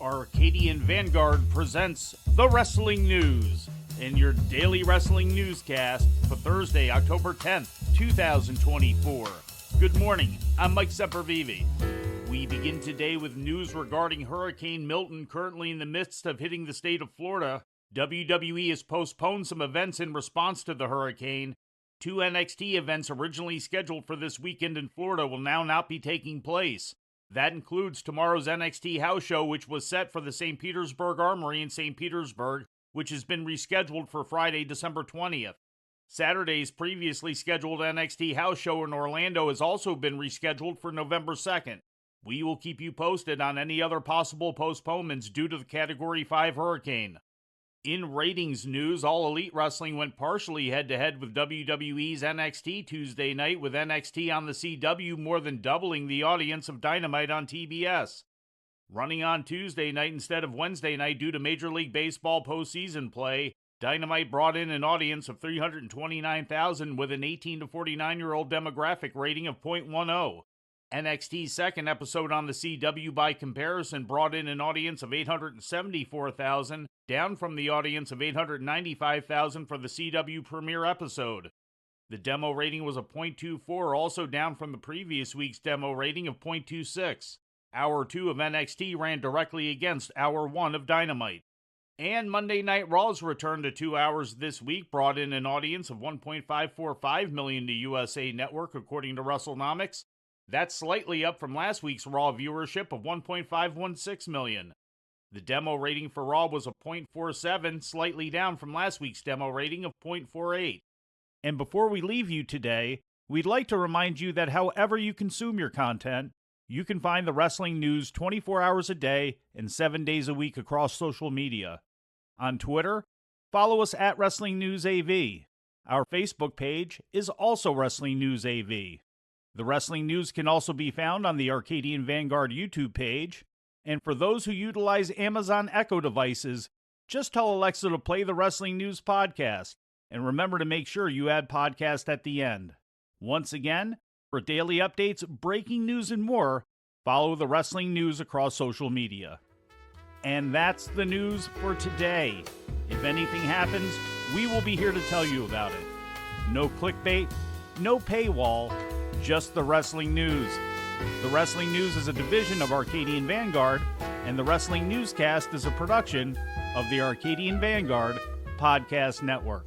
Arcadian Vanguard presents the Wrestling News in your daily wrestling newscast for Thursday, October 10th, 2024. Good morning, I'm Mike Sempervive. We begin today with news regarding Hurricane Milton currently in the midst of hitting the state of Florida. WWE has postponed some events in response to the hurricane. 2 NXT events originally scheduled for this weekend in Florida will now not be taking place. That includes tomorrow's NXT house show, which was set for the St. Petersburg Armory in St. Petersburg, which has been rescheduled for Friday, December 20th. Saturday's previously scheduled NXT house show in Orlando has also been rescheduled for November 2nd. We will keep you posted on any other possible postponements due to the Category 5 hurricane. In ratings news, All Elite Wrestling went partially head-to-head with WWE's NXT Tuesday night, with NXT on the CW more than doubling the audience of Dynamite on TBS. Running on Tuesday night instead of Wednesday night due to Major League Baseball postseason play, Dynamite brought in an audience of 329,000 with an 18 to 49-year-old demographic rating of .10. NXT's second episode on the CW, by comparison, brought in an audience of 874,000, down from the audience of 895,000 for the CW premiere episode. The demo rating was a .24, also down from the previous week's demo rating of .26. Hour 2 of NXT ran directly against Hour 1 of Dynamite. And Monday Night Raw's return to 2 hours this week brought in an audience of 1.545 million to USA Network, according to WrestleNomics. That's slightly up from last week's Raw viewership of 1.516 million. The demo rating for Raw was a .47, slightly down from last week's demo rating of .48. And before we leave you today, we'd like to remind you that however you consume your content, you can find the wrestling news 24 hours a day and 7 days a week across social media. On Twitter, follow us at Wrestling News AV. Our Facebook page is also Wrestling News AV. The Wrestling News can also be found on the Arcadian Vanguard YouTube page. And for those who utilize Amazon Echo devices, just tell Alexa to play the Wrestling News podcast. And remember to make sure you add podcast at the end. Once again, for daily updates, breaking news, and more, follow the Wrestling News across social media. And that's the news for today. If anything happens, we will be here to tell you about it. No clickbait, no paywall, just the Wrestling News. The Wrestling News is a division of Arcadian Vanguard, and the Wrestling Newscast is a production of the Arcadian Vanguard Podcast Network.